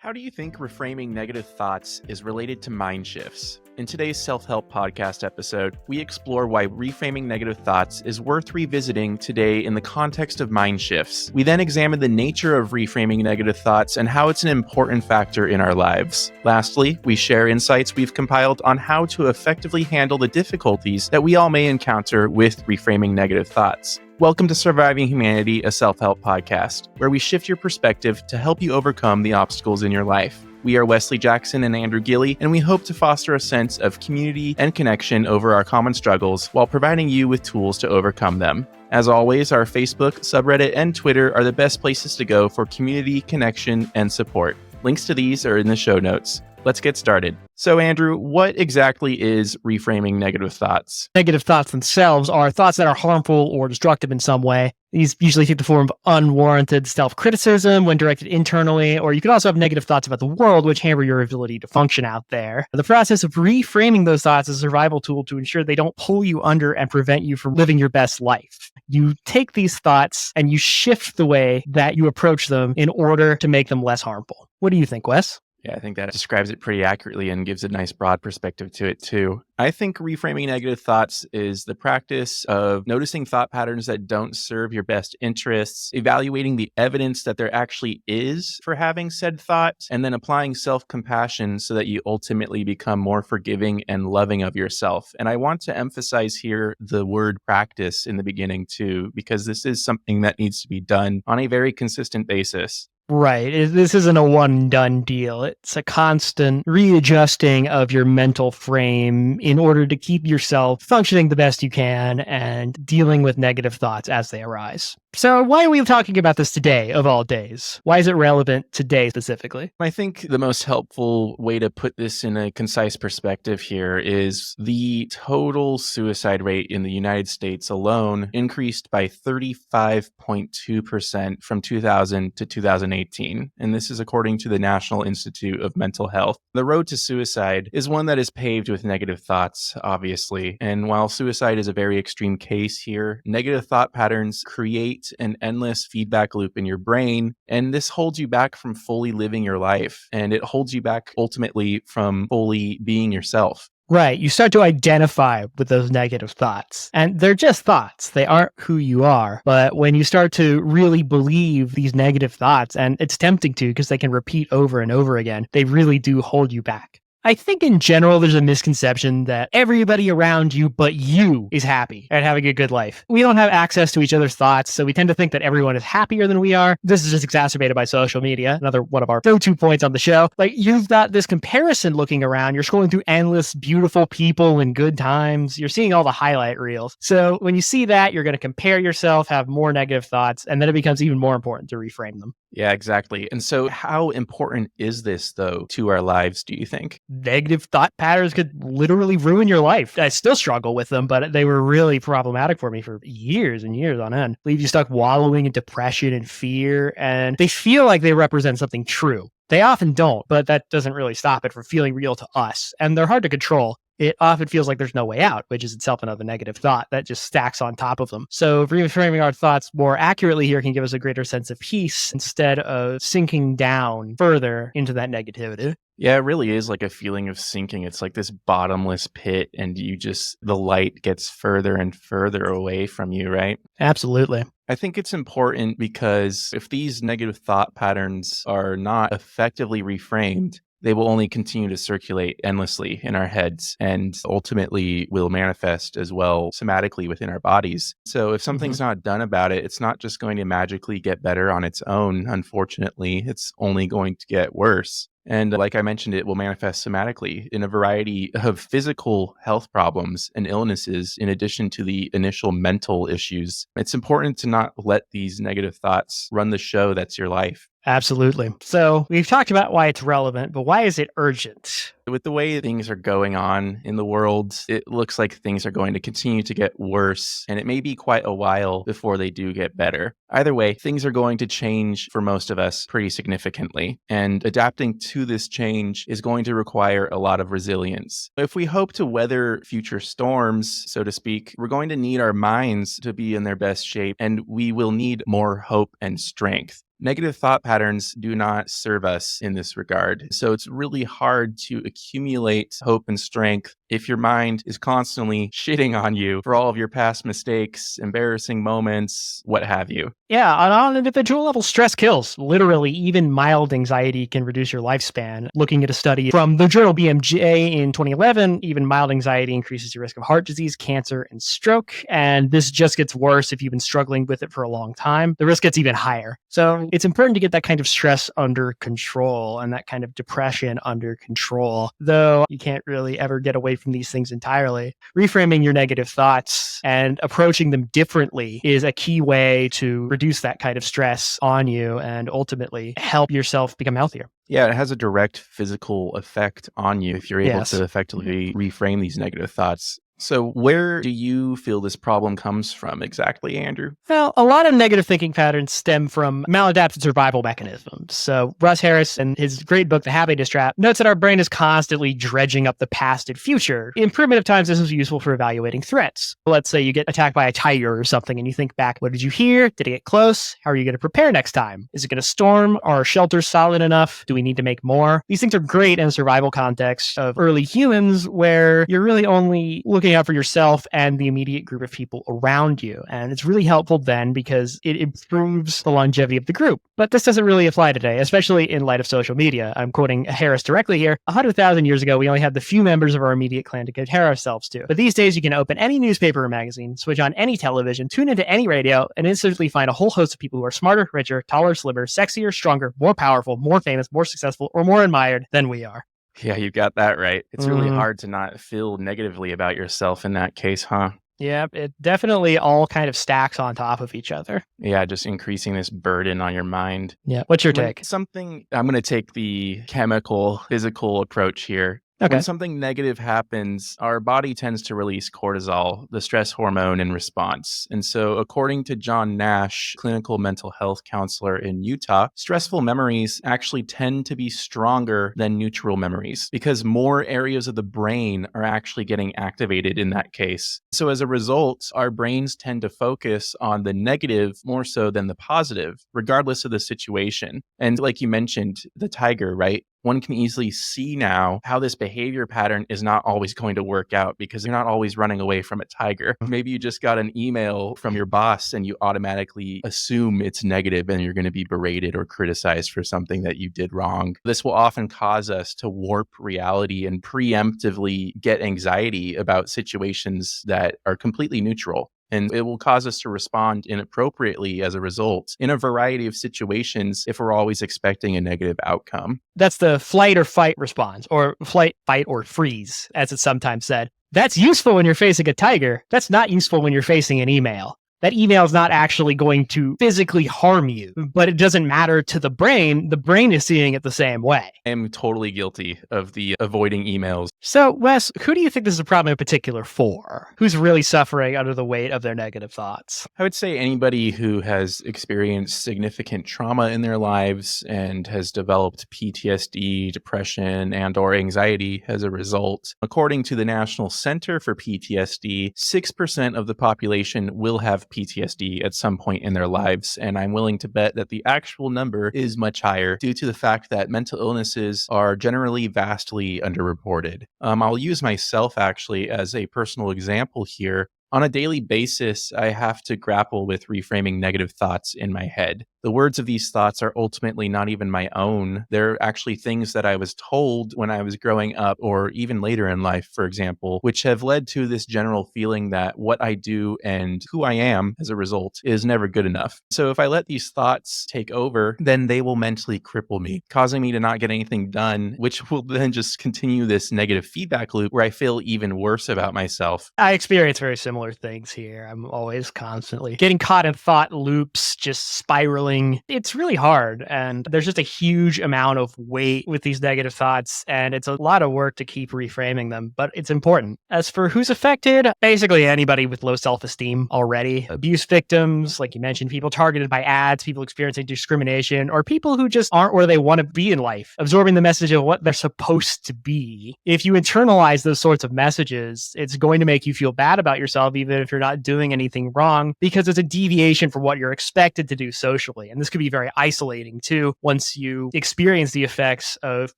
How do you think reframing negative thoughts is related to mind shifts? In today's self-help podcast episode, we explore why reframing negative thoughts is worth revisiting today in the context of mind shifts. We then examine the nature of reframing negative thoughts and how it's an important factor in our lives. Lastly, we share insights we've compiled on how to effectively handle the difficulties that we all may encounter with reframing negative thoughts. Welcome to Surviving Humanity, a self-help podcast, where we shift your perspective to help you overcome the obstacles in your life. We are Wesley Jackson and Andrew Gilley, and we hope to foster a sense of community and connection over our common struggles while providing you with tools to overcome them. As always, our Facebook, subreddit, and Twitter are the best places to go for community, connection, and support. Links to these are in the show notes. Let's get started. So, Andrew, what exactly is reframing negative thoughts? Negative thoughts themselves are thoughts that are harmful or destructive in some way. These usually take the form of unwarranted self-criticism when directed internally, or you can also have negative thoughts about the world, which hamper your ability to function out there. The process of reframing those thoughts is a survival tool to ensure they don't pull you under and prevent you from living your best life. You take these thoughts and you shift the way that you approach them in order to make them less harmful. What do you think, Wes? Yeah, I think that describes it pretty accurately and gives a nice broad perspective to it too. I think reframing negative thoughts is the practice of noticing thought patterns that don't serve your best interests, evaluating the evidence that there actually is for having said thoughts, and then applying self-compassion so that you ultimately become more forgiving and loving of yourself. And I want to emphasize here the word practice in the beginning too, because this is something that needs to be done on a very consistent basis. Right. This isn't a one-done deal. It's a constant readjusting of your mental frame in order to keep yourself functioning the best you can and dealing with negative thoughts as they arise. So why are we talking about this today, of all days? Why is it relevant today specifically? I think the most helpful way to put this in a concise perspective here is the total suicide rate in the United States alone increased by 35.2% from 2000 to 2018. And this is according to the National Institute of Mental Health. The road to suicide is one that is paved with negative thoughts, obviously. And while suicide is a very extreme case here, negative thought patterns create an endless feedback loop in your brain, and this holds you back from fully living your life, and it holds you back ultimately from fully being yourself. Right. You start to identify with those negative thoughts, and they're just thoughts. They aren't who you are. But when you start to really believe these negative thoughts, and it's tempting to because they can repeat over and over again, they really do hold you back. I think in general, there's a misconception that everybody around you but you is happy and having a good life. We don't have access to each other's thoughts, so we tend to think that everyone is happier than we are. This is just exacerbated by social media, another one of our go-to points on the show. Like, you've got this comparison looking around. You're scrolling through endless, beautiful people and good times. You're seeing all the highlight reels. So when you see that, you're going to compare yourself, have more negative thoughts, and then it becomes even more important to reframe them. Yeah, exactly. And so how important is this, though, to our lives, do you think? Negative thought patterns could literally ruin your life. I still struggle with them, but they were really problematic for me for years and years on end. Leave you stuck wallowing in depression and fear, and they feel like they represent something true. They often don't, but that doesn't really stop it from feeling real to us, and they're hard to control. It often feels like there's no way out, which is itself another negative thought that just stacks on top of them. So reframing our thoughts more accurately here can give us a greater sense of peace instead of sinking down further into that negativity. Yeah, it really is like a feeling of sinking. It's like this bottomless pit, and the light gets further and further away from you, right? Absolutely. I think it's important because if these negative thought patterns are not effectively reframed, they will only continue to circulate endlessly in our heads and ultimately will manifest as well somatically within our bodies. So if something's not done about it, it's not just going to magically get better on its own. Unfortunately, it's only going to get worse. And like I mentioned, it will manifest somatically in a variety of physical health problems and illnesses, in addition to the initial mental issues. It's important to not let these negative thoughts run the show that's your life. Absolutely. So we've talked about why it's relevant, but why is it urgent? With the way things are going on in the world, it looks like things are going to continue to get worse, and it may be quite a while before they do get better. Either way, things are going to change for most of us pretty significantly, and adapting to this change is going to require a lot of resilience. If we hope to weather future storms, so to speak, we're going to need our minds to be in their best shape, and we will need more hope and strength. Negative thought patterns do not serve us in this regard. So it's really hard to accumulate hope and strength if your mind is constantly shitting on you for all of your past mistakes, embarrassing moments, what have you. Yeah, on an individual level, stress kills. Literally, even mild anxiety can reduce your lifespan. Looking at a study from the journal BMJ in 2011, even mild anxiety increases your risk of heart disease, cancer, and stroke. And this just gets worse if you've been struggling with it for a long time. The risk gets even higher. So it's important to get that kind of stress under control and that kind of depression under control, though you can't really ever get away from these things entirely. Reframing your negative thoughts and approaching them differently is a key way to reduce that kind of stress on you and ultimately help yourself become healthier. Yeah, it has a direct physical effect on you if you're able to effectively reframe these negative thoughts. So where do you feel this problem comes from exactly, Andrew? Well, a lot of negative thinking patterns stem from maladaptive survival mechanisms. So Russ Harris, in his great book, The Happiness Trap, notes that our brain is constantly dredging up the past and future. In primitive times, this is useful for evaluating threats. Let's say you get attacked by a tiger or something, and you think back, what did you hear? Did it get close? How are you going to prepare next time? Is it going to storm? Are our shelters solid enough? Do we need to make more? These things are great in a survival context of early humans where you're really only looking out for yourself and the immediate group of people around you. And it's really helpful then because it improves the longevity of the group. But this doesn't really apply today, especially in light of social media. I'm quoting Harris directly here. 100,000 years ago, we only had the few members of our immediate clan to compare ourselves to. But these days, you can open any newspaper or magazine, switch on any television, tune into any radio, and instantly find a whole host of people who are smarter, richer, taller, slimmer, sexier, stronger, more powerful, more famous, more successful, or more admired than we are. Yeah, you got that right. It's really hard to not feel negatively about yourself in that case, huh? Yeah, it definitely all kind of stacks on top of each other. Yeah, just increasing this burden on your mind. Yeah. What's your take? I'm going to take the chemical, physical approach here. Okay. When something negative happens, our body tends to release cortisol, the stress hormone, in response. And so, according to John Nash, clinical mental health counselor in Utah, stressful memories actually tend to be stronger than neutral memories because more areas of the brain are actually getting activated in that case. So, as a result, our brains tend to focus on the negative more so than the positive, regardless of the situation. And like you mentioned, the tiger, right? One can easily see now how this behavior pattern is not always going to work out because you're not always running away from a tiger. Maybe you just got an email from your boss and you automatically assume it's negative and you're going to be berated or criticized for something that you did wrong. This will often cause us to warp reality and preemptively get anxiety about situations that are completely neutral. And it will cause us to respond inappropriately as a result in a variety of situations if we're always expecting a negative outcome. That's the flight or fight response, or flight, fight, or freeze, as it's sometimes said. That's useful when you're facing a tiger. That's not useful when you're facing an email. That email is not actually going to physically harm you, but it doesn't matter to the brain. The brain is seeing it the same way. I am totally guilty of the avoiding emails. So, Wes, who do you think this is a problem in particular for? Who's really suffering under the weight of their negative thoughts? I would say anybody who has experienced significant trauma in their lives and has developed PTSD, depression, and/or anxiety as a result. According to the National Center for PTSD, 6% of the population will have PTSD at some point in their lives, and I'm willing to bet that the actual number is much higher due to the fact that mental illnesses are generally vastly underreported. I'll use myself actually as a personal example here. On a daily basis, I have to grapple with reframing negative thoughts in my head. The words of these thoughts are ultimately not even my own. They're actually things that I was told when I was growing up or even later in life, for example, which have led to this general feeling that what I do and who I am as a result is never good enough. So if I let these thoughts take over, then they will mentally cripple me, causing me to not get anything done, which will then just continue this negative feedback loop where I feel even worse about myself. I experience very similar things here. I'm always constantly getting caught in thought loops, just spiraling. It's really hard, and there's just a huge amount of weight with these negative thoughts, and it's a lot of work to keep reframing them, but it's important. As for who's affected, basically anybody with low self-esteem already. Abuse victims, like you mentioned, people targeted by ads, people experiencing discrimination, or people who just aren't where they want to be in life, absorbing the message of what they're supposed to be. If you internalize those sorts of messages, it's going to make you feel bad about yourself yourself, even if you're not doing anything wrong, because it's a deviation from what you're expected to do socially. And this could be very isolating too, once you experience the effects of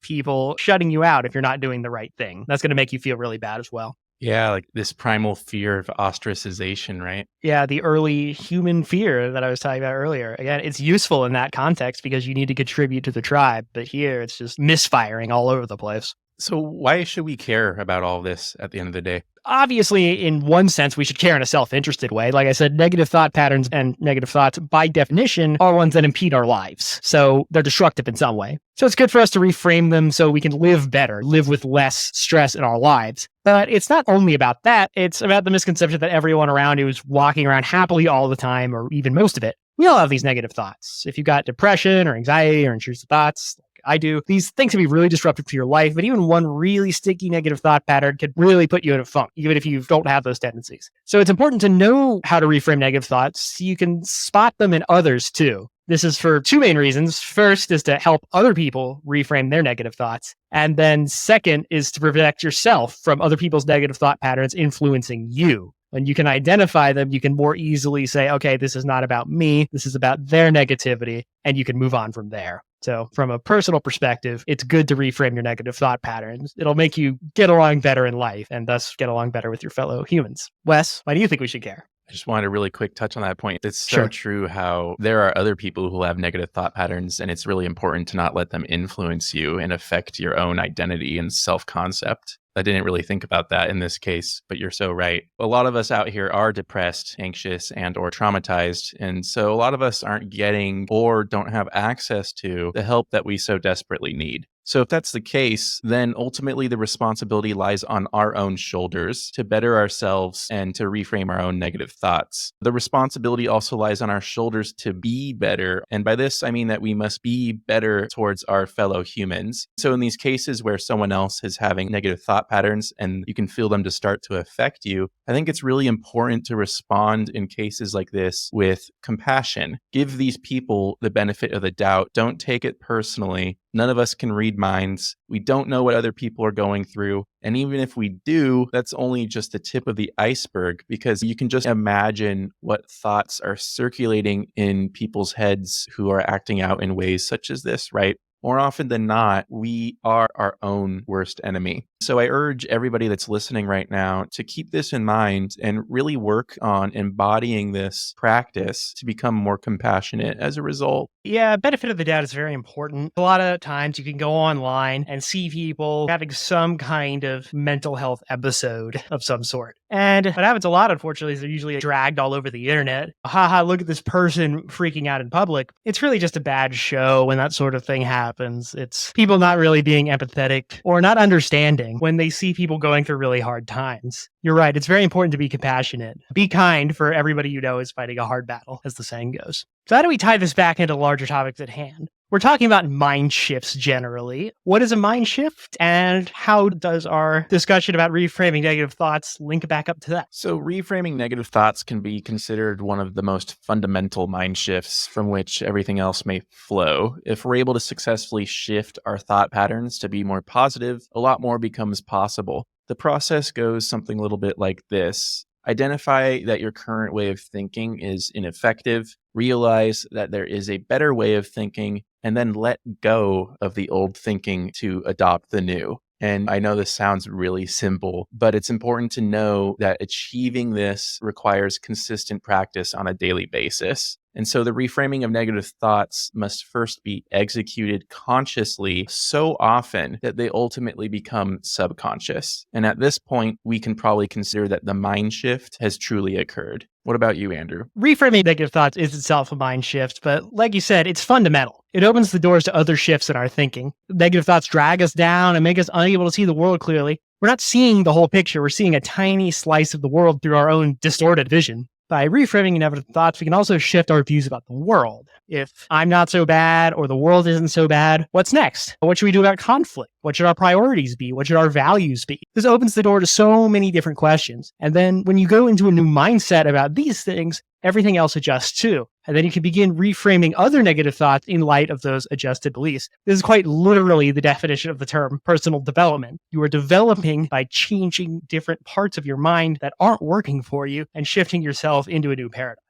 people shutting you out if you're not doing the right thing. That's going to make you feel really bad as well. Yeah, like this primal fear of ostracization, right? Yeah, the early human fear that I was talking about earlier. Again, it's useful in that context because you need to contribute to the tribe. But here, it's just misfiring all over the place. So why should we care about all this at the end of the day? Obviously, in one sense, we should care in a self-interested way. Like I said, negative thought patterns and negative thoughts, by definition, are ones that impede our lives. So they're destructive in some way. So it's good for us to reframe them so we can live better, live with less stress in our lives. But it's not only about that. It's about the misconception that everyone around you is walking around happily all the time, or even most of it. We all have these negative thoughts. If you've got depression or anxiety or intrusive thoughts, I do, these things can be really disruptive to your life, but even one really sticky negative thought pattern could really put you in a funk, even if you don't have those tendencies. So it's important to know how to reframe negative thoughts so you can spot them in others too. This is for two main reasons. First is to help other people reframe their negative thoughts. And then second is to protect yourself from other people's negative thought patterns influencing you. When you can identify them, you can more easily say, okay, this is not about me. This is about their negativity, and you can move on from there. So from a personal perspective, it's good to reframe your negative thought patterns. It'll make you get along better in life and thus get along better with your fellow humans. Wes, why do you think we should care? I just wanted a really quick touch on that point. It's so true how there are other people who have negative thought patterns, and it's really important to not let them influence you and affect your own identity and self-concept. I didn't really think about that in this case, but you're so right. A lot of us out here are depressed, anxious, and or traumatized. And so a lot of us aren't getting or don't have access to the help that we so desperately need. So if that's the case, then ultimately the responsibility lies on our own shoulders to better ourselves and to reframe our own negative thoughts. The responsibility also lies on our shoulders to be better. And by this, I mean that we must be better towards our fellow humans. So in these cases where someone else is having negative thought patterns and you can feel them to start to affect you, I think it's really important to respond in cases like this with compassion. Give these people the benefit of the doubt. Don't take it personally. None of us can read minds. We don't know what other people are going through. And even if we do, that's only just the tip of the iceberg, because you can just imagine what thoughts are circulating in people's heads who are acting out in ways such as this, right? More often than not, we are our own worst enemy. So I urge everybody that's listening right now to keep this in mind and really work on embodying this practice to become more compassionate as a result. Yeah, benefit of the doubt is very important. A lot of times you can go online and see people having some kind of mental health episode of some sort. And what happens a lot, unfortunately, is they're usually dragged all over the internet. Haha, look at this person freaking out in public. It's really just a bad show when that sort of thing happens. It's people not really being empathetic or not understanding when they see people going through really hard times. You're right. It's very important to be compassionate. Be kind, for everybody you know is fighting a hard battle, as the saying goes. So how do we tie this back into larger topics at hand? We're talking about mind shifts generally. What is a mind shift, and how does our discussion about reframing negative thoughts link back up to that? So reframing negative thoughts can be considered one of the most fundamental mind shifts from which everything else may flow. If we're able to successfully shift our thought patterns to be more positive, a lot more becomes possible. The process goes something a little bit like this. Identify that your current way of thinking is ineffective. Realize that there is a better way of thinking, and then let go of the old thinking to adopt the new. And I know this sounds really simple, but it's important to know that achieving this requires consistent practice on a daily basis. And so the reframing of negative thoughts must first be executed consciously so often that they ultimately become subconscious. And at this point, we can probably consider that the mind shift has truly occurred. What about you, Andrew? Reframing negative thoughts is itself a mind shift, but like you said, it's fundamental. It opens the doors to other shifts in our thinking. Negative thoughts drag us down and make us unable to see the world clearly. We're not seeing the whole picture. We're seeing a tiny slice of the world through our own distorted vision. By reframing negative thoughts, we can also shift our views about the world. If I'm not so bad or the world isn't so bad, what's next? What should we do about conflict? What should our priorities be? What should our values be? This opens the door to so many different questions. And then when you go into a new mindset about these things, everything else adjusts too. And then you can begin reframing other negative thoughts in light of those adjusted beliefs. This is quite literally the definition of the term personal development. You are developing by changing different parts of your mind that aren't working for you and shifting yourself into a new paradigm.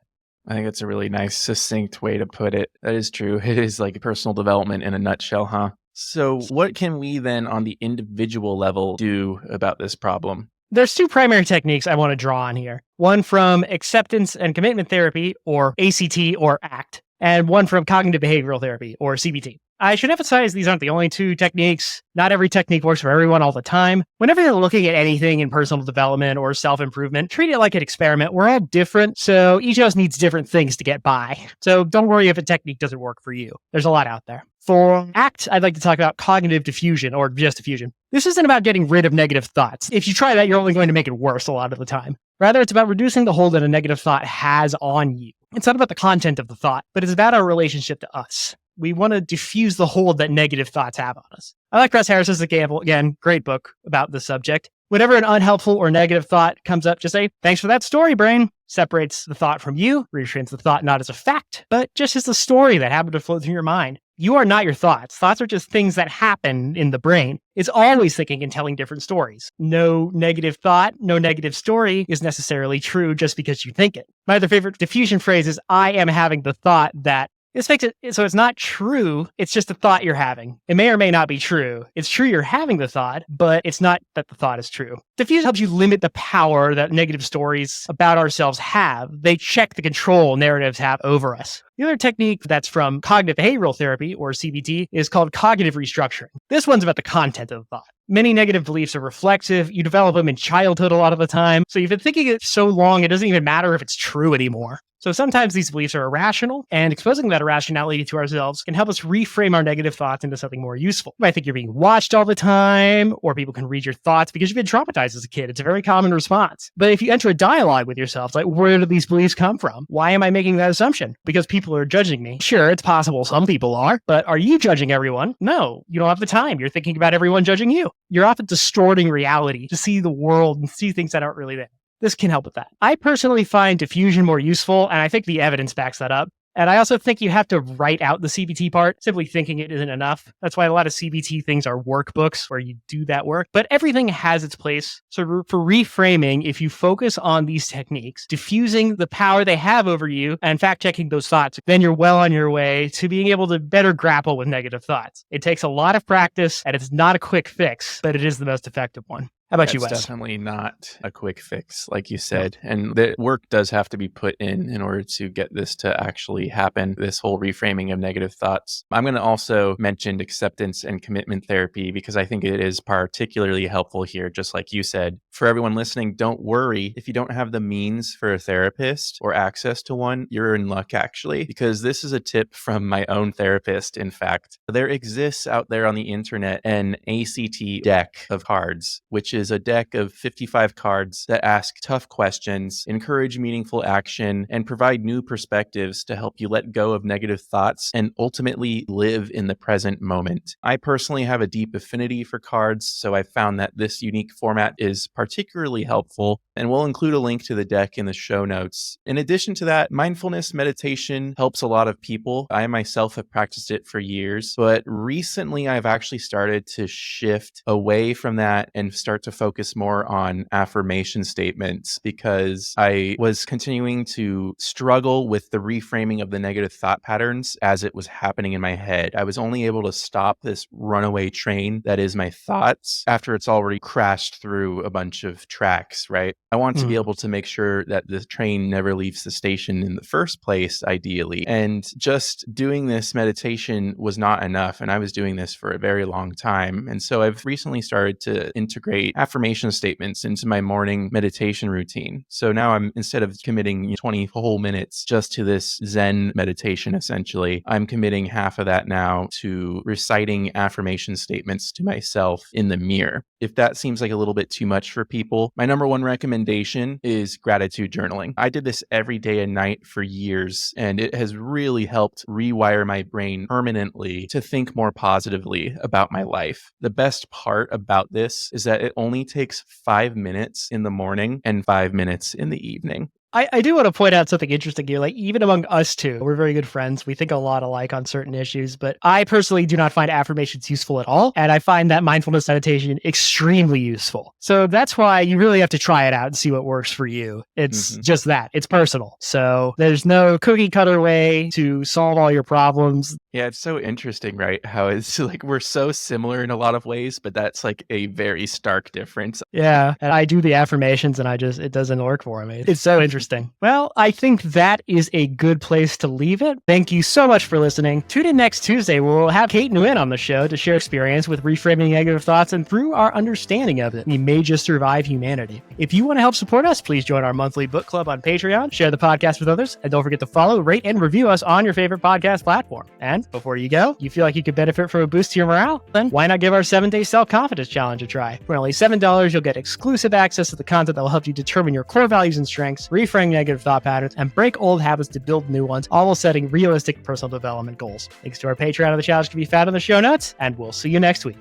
I think that's a really nice, succinct way to put it. That is true. It is like personal development in a nutshell, huh? So what can we then on the individual level do about this problem? There's two primary techniques I want to draw on here. One from acceptance and commitment therapy, or ACT or ACT, and one from cognitive behavioral therapy, or CBT. I should emphasize these aren't the only two techniques. Not every technique works for everyone all the time. Whenever you're looking at anything in personal development or self-improvement, treat it like an experiment. We're all different, so each of us needs different things to get by. So don't worry if a technique doesn't work for you. There's a lot out there. For ACT, I'd like to talk about cognitive diffusion or just diffusion. This isn't about getting rid of negative thoughts. If you try that, you're only going to make it worse a lot of the time. Rather, it's about reducing the hold that a negative thought has on you. It's not about the content of the thought, but it's about our relationship to us. We want to diffuse the hold that negative thoughts have on us. I like Russ Harris's example. Again, great book about the subject. Whenever an unhelpful or negative thought comes up, just say, "Thanks for that story, brain." Separates the thought from you, reframes the thought not as a fact, but just as a story that happened to float through your mind. You are not your thoughts. Thoughts are just things that happen in the brain. It's always thinking and telling different stories. No negative thought, no negative story is necessarily true just because you think it. My other favorite diffusion phrase is, "I am having the thought that." This makes it so it's not true. It's just a thought you're having. It may or may not be true. It's true you're having the thought, but it's not that the thought is true. Diffusion helps you limit the power that negative stories about ourselves have. They check the control narratives have over us. The other technique that's from cognitive behavioral therapy, or CBT, is called cognitive restructuring. This one's about the content of the thought. Many negative beliefs are reflexive. You develop them in childhood a lot of the time. So you've been thinking it so long, it doesn't even matter if it's true anymore. So sometimes these beliefs are irrational, and exposing that irrationality to ourselves can help us reframe our negative thoughts into something more useful. You might think you're being watched all the time, or people can read your thoughts because you've been traumatized as a kid. It's a very common response. But if you enter a dialogue with yourself, like, where do these beliefs come from? Why am I making that assumption? Because people are judging me. Sure, it's possible some people are, but are you judging everyone? No, you don't have the time. You're thinking about everyone judging you. You're often distorting reality to see the world and see things that aren't really there. This can help with that. I personally find diffusion more useful, and I think the evidence backs that up. And I also think you have to write out the CBT part. Simply thinking it isn't enough. That's why a lot of CBT things are workbooks where you do that work. But everything has its place. So for reframing, if you focus on these techniques, diffusing the power they have over you and fact-checking those thoughts, then you're well on your way to being able to better grapple with negative thoughts. It takes a lot of practice, and it's not a quick fix, but it is the most effective one. How about you, Wes? It's definitely not a quick fix, like you said. And the work does have to be put in order to get this to actually happen, this whole reframing of negative thoughts. I'm going to also mention acceptance and commitment therapy because I think it is particularly helpful here, just like you said. For everyone listening, don't worry if you don't have the means for a therapist or access to one, you're in luck actually, because this is a tip from my own therapist. In fact, there exists out there on the internet an ACT deck of cards, which is a deck of 55 cards that ask tough questions, encourage meaningful action, and provide new perspectives to help you let go of negative thoughts and ultimately live in the present moment. I personally have a deep affinity for cards, so I found that this unique format is particularly helpful, and we'll include a link to the deck in the show notes. In addition to that, mindfulness meditation helps a lot of people. I myself have practiced it for years, but recently I've actually started to shift away from that and start to focus more on affirmation statements because I was continuing to struggle with the reframing of the negative thought patterns as it was happening in my head. I was only able to stop this runaway train that is my thoughts after it's already crashed through a bunch of tracks, right? I want to be able to make sure that the train never leaves the station in the first place, ideally. And just doing this meditation was not enough. And I was doing this for a very long time. And so I've recently started to integrate affirmation statements into my morning meditation routine. So now instead of committing 20 whole minutes just to this Zen meditation, essentially, I'm committing half of that now to reciting affirmation statements to myself in the mirror. If that seems like a little bit too much for people, my number one recommendation is gratitude journaling. I did this every day and night for years, and it has really helped rewire my brain permanently to think more positively about my life. The best part about this is that it only takes 5 minutes in the morning and 5 minutes in the evening. I do want to point out something interesting here. Like, even among us two, we're very good friends. We think a lot alike on certain issues, but I personally do not find affirmations useful at all. And I find that mindfulness meditation extremely useful. So that's why you really have to try it out and see what works for you. It's just that. It's personal. So there's no cookie cutter way to solve all your problems. Yeah, it's so interesting, right? How it's like we're so similar in a lot of ways, but that's like a very stark difference. Yeah. And I do the affirmations and it doesn't work for me. It's so interesting. Well, I think that is a good place to leave it. Thank you so much for listening. Tune in next Tuesday. We'll have Kate Nguyen on the show to share experience with reframing negative thoughts, and through our understanding of it, we may just survive humanity. If you want to help support us, please join our monthly book club on Patreon, share the podcast with others, and don't forget to follow, rate, and review us on your favorite podcast platform. And before you go, you feel like you could benefit from a boost to your morale? Then why not give our 7-day self-confidence challenge a try? For only $7, you'll get exclusive access to the content that will help you determine your core values and strengths, reframe negative thought patterns, and break old habits to build new ones, all while setting realistic personal development goals. Links to our Patreon and the challenge can be found in the show notes, and we'll see you next week.